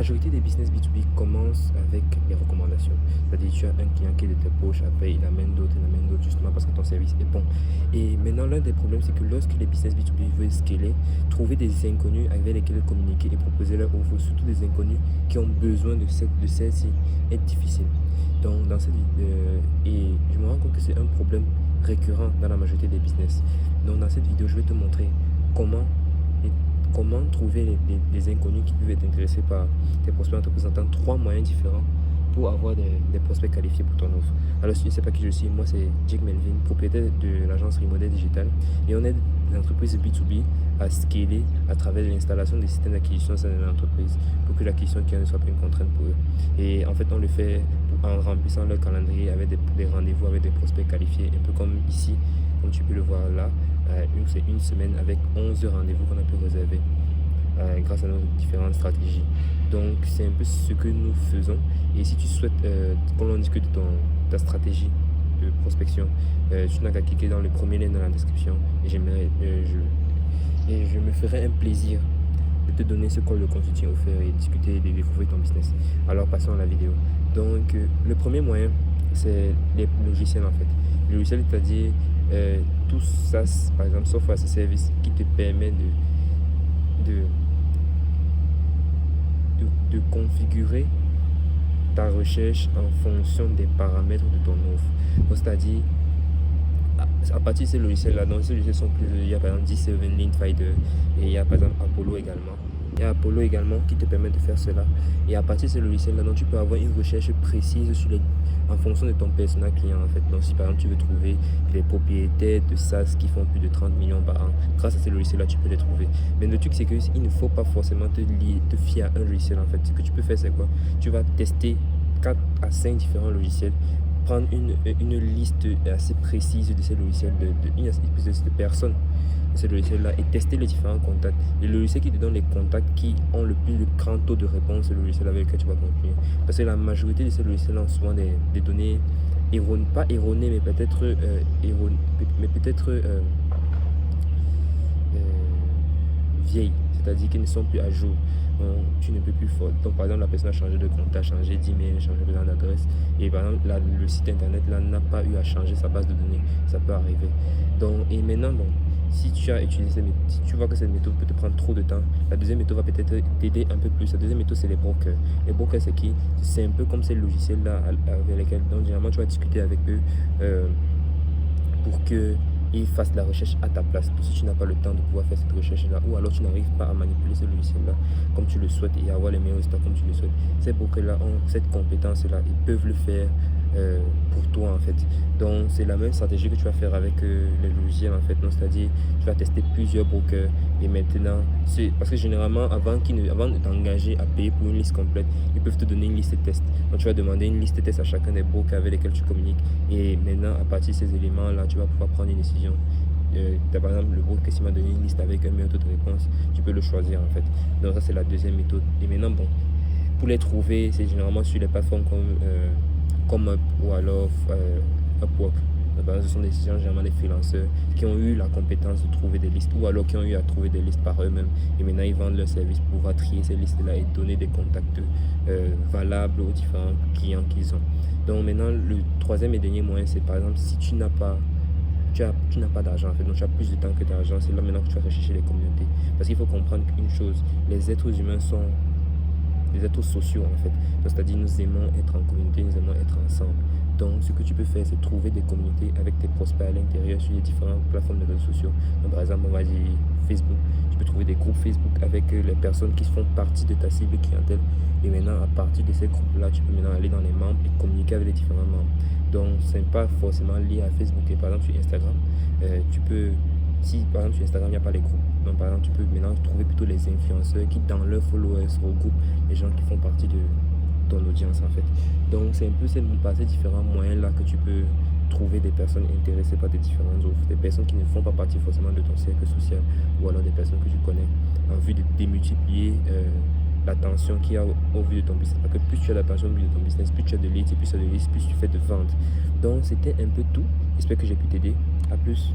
majorité des business B2B commencent avec les recommandations. C'est-à-dire, tu as un client qui est de tes poches, après il amène d'autres, justement parce que ton service est bon. Et maintenant, l'un des problèmes, c'est que lorsque les business B2B veulent scaler, trouver des inconnus avec lesquels communiquer et proposer leur offre, surtout des inconnus qui ont besoin de celle-ci, est difficile. Donc, dans cette vidéo, et je me rends compte que c'est un problème récurrent dans la majorité des business. Donc, dans cette vidéo, je vais te montrer comment comment trouver les inconnus qui peuvent être intéressés par tes prospects en te présentant 3 moyens différents pour avoir des prospects qualifiés pour ton offre. Alors, si tu ne sais pas qui je suis, moi c'est Jake Melvin, propriétaire de l'agence Remodel Digital, et on aide les entreprises B2B à scaler à travers l'installation des systèmes d'acquisition dans l'entreprise pour que l'acquisition client ne soit pas une contrainte pour eux. Et en fait, on le fait en remplissant leur calendrier avec des rendez-vous avec des prospects qualifiés, un peu comme ici, comme tu peux le voir là. C'est une semaine avec 11 rendez-vous qu'on a pu réserver grâce à nos différentes stratégies. Donc c'est un peu ce que nous faisons. Et si tu souhaites qu'on en discute de ta stratégie de prospection, tu n'as qu'à cliquer dans le premier lien dans la description et je me ferai un plaisir de te donner ce call de consulting offert et discuter et de découvrir ton business. Alors passons à la vidéo. Donc le premier moyen, c'est les logiciels en fait. Les logiciels, c'est-à-dire tout ça, par exemple software as a service qui te permet de configurer ta recherche en fonction des paramètres de ton offre. Donc, c'est-à-dire à partir de ces logiciels-là, donc ces logiciels sont plus, il y a par exemple D7, Linkfinder et il y a par exemple Apollo également. Il y a Apollo également qui te permet de faire cela. Et à partir de ces logiciels-là, donc tu peux avoir une recherche précise en fonction de ton persona client en fait. Donc si par exemple tu veux trouver les propriétaires de SaaS qui font plus de 30 millions par an, grâce à ces logiciels-là, tu peux les trouver. Mais le truc c'est qu'il ne faut pas forcément te fier à un logiciel en fait. Ce que tu peux faire c'est quoi? Tu vas tester 4 à 5 différents logiciels, prendre une liste assez précise de ces logiciels, une espèce de personnes de ces logiciels-là et tester les différents contacts. Les logiciels qui te donnent les contacts qui ont le plus grand taux de réponse, c'est le logiciel avec lequel tu vas continuer. Parce que la majorité de ces logiciels-là ont souvent des données erronées, pas erronées, mais peut-être vieilles, c'est-à-dire qu'elles ne sont plus à jour. Donc, tu ne peux plus faire. Donc, par exemple, la personne a changé de compte, a changé d'email, changé d'adresse. Et par exemple, le site internet là n'a pas eu à changer sa base de données. Ça peut arriver. Donc, et maintenant, bon, si tu as utilisé si tu vois que cette méthode peut te prendre trop de temps, la deuxième méthode va peut-être t'aider un peu plus. La deuxième méthode, c'est les brokers. Les brokers, c'est qui? C'est un peu comme ces logiciels-là avec lesquels, donc, généralement, tu vas discuter avec eux pour que ils fassent la recherche à ta place. Si tu n'as pas le temps de pouvoir faire cette recherche-là, ou alors tu n'arrives pas à manipuler ce logiciel-là comme tu le souhaites et avoir les meilleurs résultats comme tu le souhaites, ces brokers-là ont cette compétence-là, ils peuvent le faire pour toi en fait. Donc c'est la même stratégie que tu vas faire avec les logiciels en fait. C'est-à-dire tu vas tester plusieurs brokers et maintenant c'est parce que généralement avant de t'engager à payer pour une liste complète, ils peuvent te donner une liste de tests. Donc tu vas demander une liste de tests à chacun des brokers avec lesquels tu communiques et maintenant à partir de ces éléments là tu vas pouvoir prendre une décision. Par exemple le broker qui m'a donné une liste avec un meilleur taux de réponse, tu peux le choisir en fait. Donc ça c'est la deuxième méthode. Et maintenant bon, pour les trouver c'est généralement sur les plateformes comme Up ou alors Upwork. Ce sont des gens généralement des freelanceurs qui ont eu la compétence de trouver des listes ou alors qui ont eu à trouver des listes par eux-mêmes et maintenant ils vendent leur service pour pouvoir trier ces listes-là et donner des contacts valables aux différents clients qu'ils ont. Donc maintenant le troisième et dernier moyen c'est par exemple si tu n'as pas d'argent en fait, donc tu as plus de temps que d'argent, c'est là maintenant que tu vas rechercher les communautés. Parce qu'il faut comprendre une chose, les êtres humains sont des êtres sociaux en fait. C'est-à-dire nous aimons être en communauté, nous aimons être ensemble. Donc ce que tu peux faire c'est trouver des communautés avec tes prospects à l'intérieur sur les différentes plateformes de réseaux sociaux. Donc par exemple on va dire Facebook, tu peux trouver des groupes Facebook avec les personnes qui font partie de ta cible clientèle. Et maintenant à partir de ces groupes-là, tu peux maintenant aller dans les membres et communiquer avec les différents membres. Donc ce n'est pas forcément lié à Facebook. Et par exemple sur Instagram, tu peux, si par exemple sur Instagram il n'y a pas les groupes, donc par exemple tu peux maintenant trouver plutôt les influenceurs qui dans leurs followers regroupent les gens qui font partie de ton audience en fait. Donc c'est un peu par ces différents moyens là que tu peux trouver des personnes intéressées par des différentes offres, des personnes qui ne font pas partie forcément de ton cercle social ou alors des personnes que tu connais en vue de démultiplier l'attention qu'il y a au vu de ton business. Parce que plus tu as l'attention au vu de ton business, plus tu as de leads et plus tu as de leads, plus tu fais de ventes. Donc c'était un peu tout. J'espère que j'ai pu t'aider. À plus.